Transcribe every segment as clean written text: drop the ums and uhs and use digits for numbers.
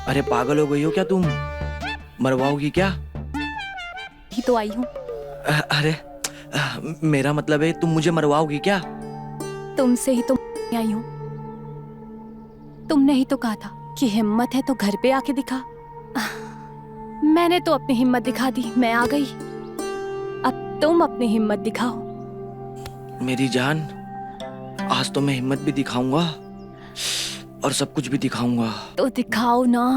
अरे पागल हो गई हो क्या तुम? मरवाओगी क्या? ही तो आई हूँ। अरे मेरा मतलब है तुम मुझे मरवाओगी क्या? तुमसे ही तो आई हूँ। तुमने ही तो कहा था कि हिम्मत है तो घर पे आके दिखा। मैंने तो अपनी हिम्मत दिखा दी, मैं आ गई। अब तुम अपनी हिम्मत दिखाओ। मेरी जान, आज तो मैं हिम्मत भी दिखाऊंगा और सब कुछ भी दिखाऊंगा। तो दिखाओ ना।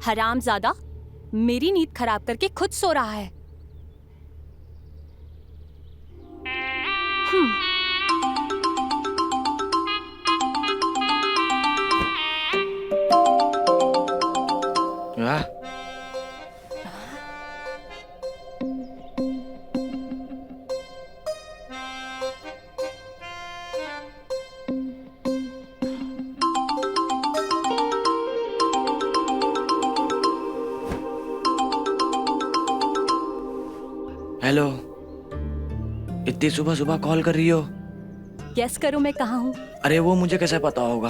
हरामजादा मेरी नींद खराब करके खुद सो रहा है। वाह, हेलो, इतनी सुबह सुबह कॉल कर रही हो? गेस करो मैं कहाँ हूँ? अरे वो मुझे कैसे पता होगा?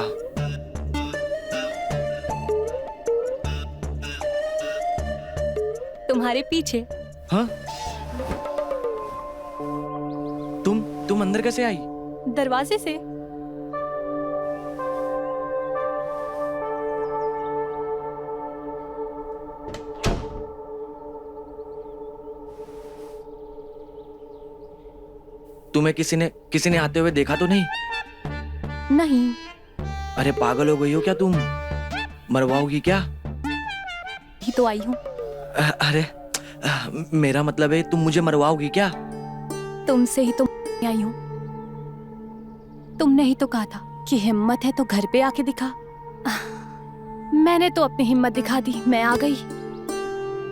तुम्हारे पीछे। हाँ? तुम अंदर कैसे आई? दरवाजे से। तुम्हें किसी ने आते हुए देखा तो नहीं? नहीं। अरे पागल हो गई हो क्या तुम? मरवाओगी क्या? ही तो आई हूँ। अरे मेरा मतलब है तुम मुझे मरवाओगी क्या? तुमसे ही तो आई हूँ। तुमने ही तो कहा था कि हिम्मत है तो घर पे आके दिखा। मैंने तो अपनी हिम्मत दिखा दी, मैं आ गई।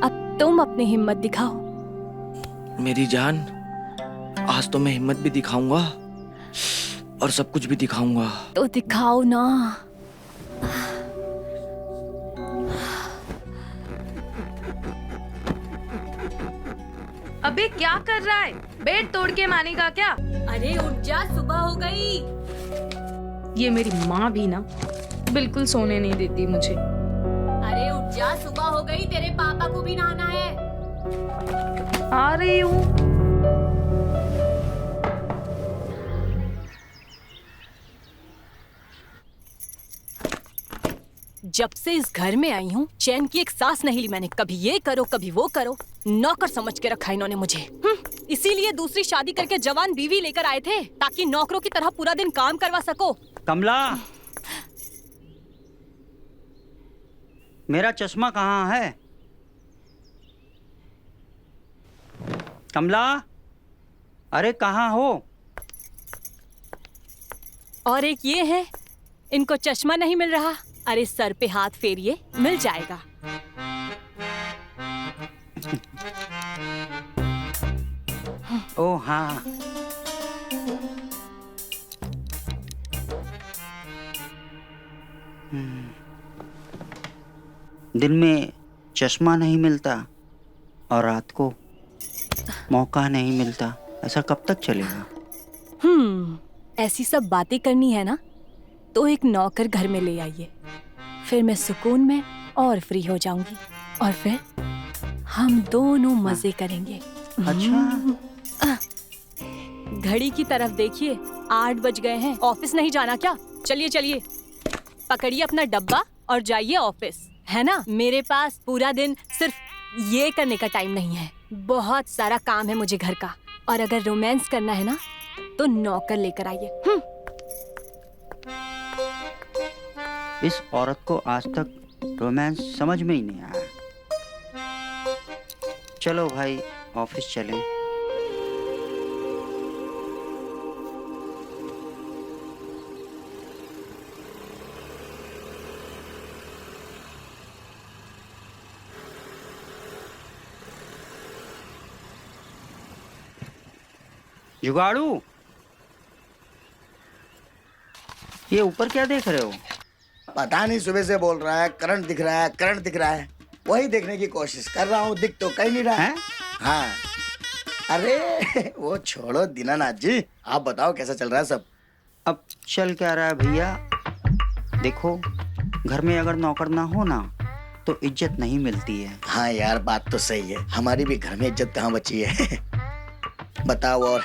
अब तुम अपनी हिम्मत दिखाओ। मेरी जान, आज तो मैं हिम्मत भी दिखाऊंगा और सब कुछ भी दिखाऊंगा। तो दिखाओ ना। अबे क्या कर रहा है? बेड तोड़ के मानेगा क्या? अरे उठ जा, सुबह हो गई। ये मेरी माँ भी ना बिल्कुल सोने नहीं देती मुझे। अरे उठ जा, सुबह हो गई, तेरे पापा को भी नहाना है। आ रही हूँ। जब से इस घर में आई हूँ चैन की एक सांस नहीं ली मैंने। कभी ये करो कभी वो करो, नौकर समझ के रखा इन्होंने मुझे। इसीलिए दूसरी शादी करके जवान बीवी लेकर आए थे ताकि नौकरों की तरह पूरा दिन काम करवा सको। कमला, मेरा चश्मा कहाँ है? कमला, अरे कहाँ हो? और एक ये है, इनको चश्मा नहीं मिल रहा। अरे सर पे हाथ फेरिए, मिल जाएगा। ओ हाँ, दिन में चश्मा नहीं मिलता और रात को मौका नहीं मिलता, ऐसा कब तक चलेगा? ऐसी सब बातें करनी है ना तो एक नौकर घर में ले आइए, फिर मैं सुकून में और फ्री हो जाऊंगी और फिर हम दोनों मजे करेंगे। अच्छा, घड़ी की तरफ देखिए, 8 बज गए हैं। ऑफिस नहीं जाना क्या? चलिए चलिए, पकड़िए अपना डब्बा और जाइए ऑफिस। है ना, मेरे पास पूरा दिन सिर्फ ये करने का टाइम नहीं है। बहुत सारा काम है मुझे घर का, और अगर रोमांस करना है ना तो नौकर लेकर आइए। इस औरत को आज तक रोमांस समझ में ही नहीं आया। चलो भाई ऑफिस चलें। जुगाड़ू, ये ऊपर क्या देख रहे हो? पता नहीं, सुबह से बोल रहा है करंट दिख रहा है, करंट दिख रहा है। वही देखने की कोशिश कर रहा हूँ, दिख तो कहीं नहीं रहा है। हाँ, अरे वो छोड़ो दीनानाथ जी, आप बताओ कैसा चल रहा है सब? अब चल क्या रहा है भैया, देखो घर में अगर नौकर ना हो ना तो इज्जत नहीं मिलती है। हाँ यार, बात तो सही है, हमारी भी घर में इज्जत कहाँ बची है। बताओ और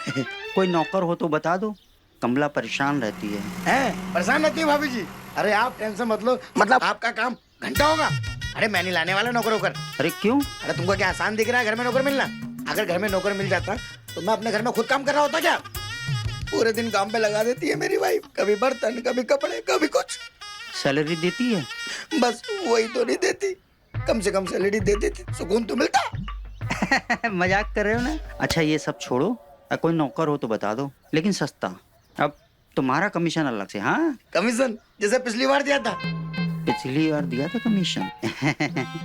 कोई नौकर हो तो बता दो, कमला परेशान रहती है। परेशान रहती है भाभी जी? अरे आप टेंशन मत लो, मतलब आपका काम घंटा होगा। अरे मैं नहीं लाने वाला नौकर होकर। अरे क्यों? अरे तुमको क्या आसान दिख रहा है घर में नौकर मिलना? अगर घर में नौकर मिल जाता तो मैं अपने घर में खुद काम कर रहा होता क्या? पूरे दिन काम पे लगा देती है मेरी वाइफ, कभी बर्तन, कभी कपड़े, कभी कुछ। सैलरी देती है? बस वही तो नहीं देती, कम से कम सैलरी दे देती, सुकून तो मिलता। मजाक कर रहे हो ना? अच्छा ये सब छोड़ो, कोई नौकर हो तो बता दो, लेकिन सस्ता। अब तुम्हारा कमीशन अलग से। हाँ, कमीशन जैसे पिछली बार दिया था। पिछली बार दिया था कमीशन?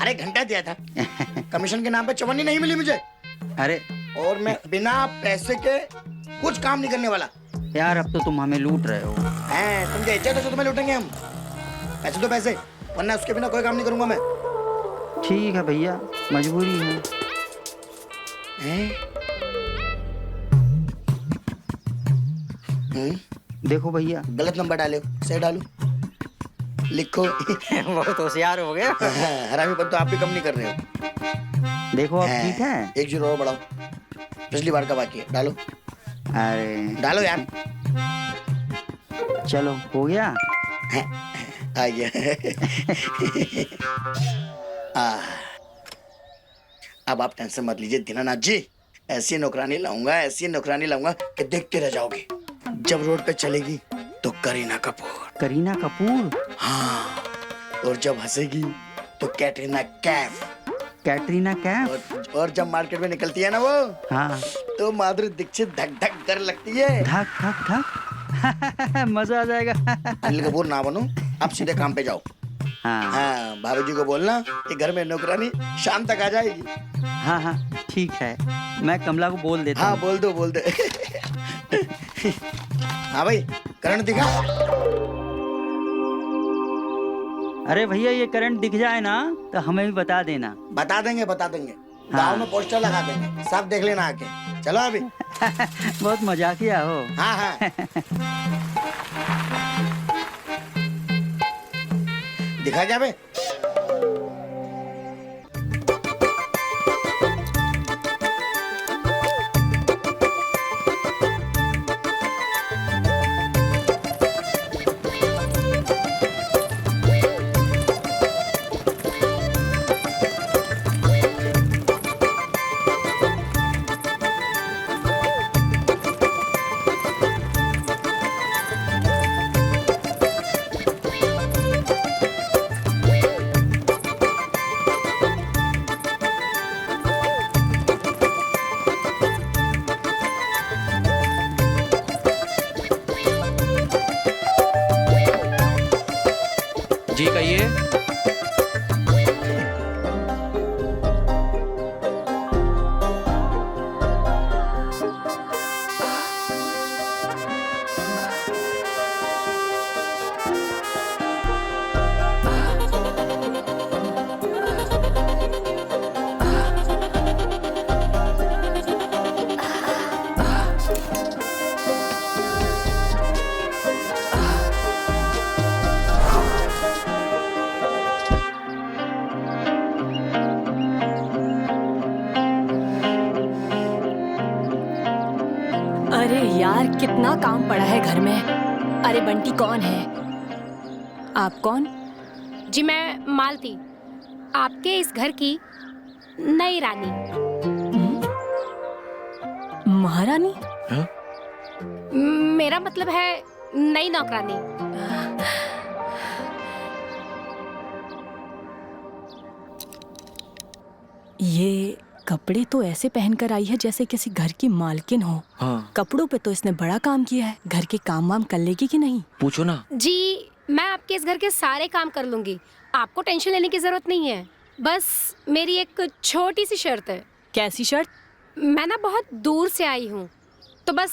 अरे घंटा दिया था, कमीशन के नाम पे चवन्नी नहीं मिली मुझे। अरे और मैं बिना पैसे के कुछ काम नहीं करने वाला। यार अब तो तुम हमें लूट रहे हो। तुम क्या इच्छा तो तुम्हें लूटेंगे हम? पैसे तो पैसे, वरना उसके बिना कोई काम नहीं करूंगा मैं। ठीक है भैया, मजबूरी है। देखो भैया, गलत नंबर डाले, सही डालो, लिखो। बहुत होशियार हो गए। हरामीपन तो आप भी कम नहीं कर रहे हो। देखो अब ठीक है। 1 जीरो और बढ़ाओ, पिछली बार का बाकी है, डालो। अरे डालो यार। चलो हो गया। आ गया। अब आप टेंशन मत लीजिए दीनानाथ जी, ऐसी नौकरानी लाऊंगा, ऐसी नौकरानी लाऊंगा कि देखते रह जाओगे। जब रोड पे चलेगी तो करीना कपूर। करीना कपूर? हाँ, और जब हंसेगी तो कैटरीना कैफ। कैटरीना कैफ? और जब मार्केट में निकलती है ना वो, हाँ, तो माधुरी दीक्षित धक धक कर लगती है। धक धक धक। मजा आ जाएगा। अनिल कपूर ना बनो, अब सीधे काम पे जाओ। हाँ भाभी जी को बोलना कि घर में नौकरानी शाम तक आ जाएगी। हाँ हाँ ठीक है, मैं कमला को बोल देता हूँ। बोल दो बोल दो। हाँ भाई, करंट दिखा। अरे भैया ये करंट दिख जाए ना तो हमें भी बता देना। बता देंगे बता देंगे, गाँव में पोस्टर लगा देंगे, सब देख लेना आके। चलो अभी। बहुत मजाकिया हो। हाँ हाँ। दिखा क्या बे? जी कहिए। अरे यार कितना काम पड़ा है घर में। अरे बंटी कौन है? आप कौन? जी मैं मालती, आपके इस घर की नई रानी। महारानी? मेरा मतलब है नई नौकरानी। ये कपड़े तो ऐसे पहनकर आई है जैसे किसी घर की मालकिन हो। हाँ कपड़ों पे तो इसने बड़ा काम किया है। घर के काम वाम कर लेगी कि नहीं? पूछो ना। जी मैं आपके इस घर के सारे काम कर लूंगी, आपको टेंशन लेने की जरूरत नहीं है। बस मेरी एक छोटी सी शर्त है। कैसी शर्त? मैं ना बहुत दूर से आई हूँ, तो बस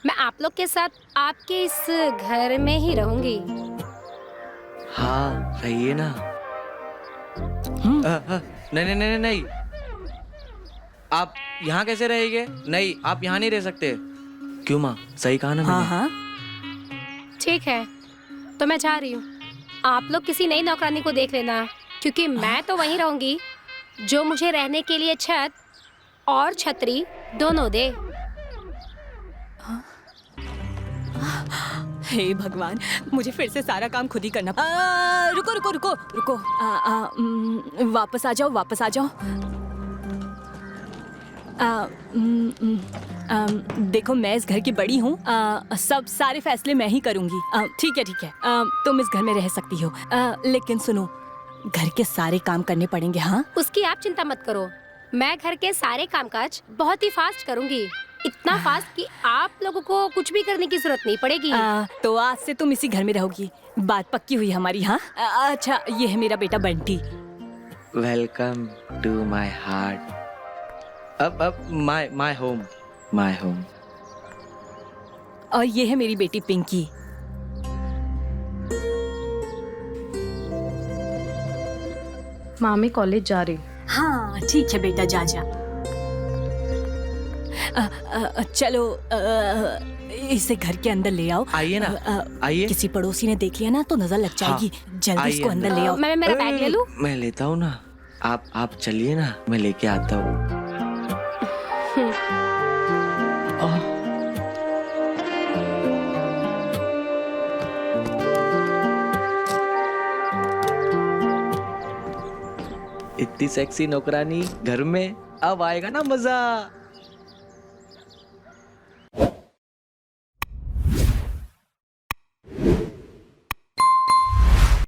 मैं आप लोग के साथ आपके इस घर में ही रहूंगी। हाँ रहिए ना। नहीं नहीं नहीं नहीं, आप यहाँ कैसे रहेंगे? नहीं, आप यहाँ नहीं रह सकते। क्यों माँ, सही कहा ना हाँ मैंने? हाँ। ठीक है, तो मैं जा रही हूँ। आप लोग किसी नई नौकरानी को देख लेना, क्योंकि मैं तो वहीं रहूंगी जो मुझे रहने के लिए छत और छतरी दोनों दे। हे भगवान, मुझे फिर से सारा काम खुद ही करना। रुको रुको रुको रुको। वापस आ जाओ, वापस आ जाओ। देखो मैं इस घर की बड़ी हूँ, सब सारे फैसले मैं ही करूँगी। ठीक है ठीक है, तुम इस घर में रह सकती हो, लेकिन सुनो, घर के सारे काम करने पड़ेंगे। हाँ, उसकी आप चिंता मत करो, मैं घर के सारे कामकाज बहुत ही फास्ट करूँगी, इतना फास्ट कि आप लोगों को कुछ भी करने की जरूरत नहीं पड़ेगी। तो आज से तुम इसी घर में रहोगी, बात पक्की हुई हमारी। हाँ अच्छा, ये है मेरा बेटा Bunty. Welcome to my heart. अब माय होम, माय होम। और ये है मेरी बेटी पिंकी। माँ मैं कॉलेज जा रही हूँ। हाँ ठीक है बेटा, जा जा। चलो इसे घर के अंदर ले आओ। आइए ना, आइए। किसी पड़ोसी ने देख लिया ना तो नजर लग जाएगी। जल्दी आइए इसको अंदर ले आओ। मैं मेरा बैग ले लूं? मैं लेता हूँ ना, आप चलिए ना, मैं लेके आता हूँ। इतनी सेक्सी नौकरानी घर में, अब आएगा ना मजा।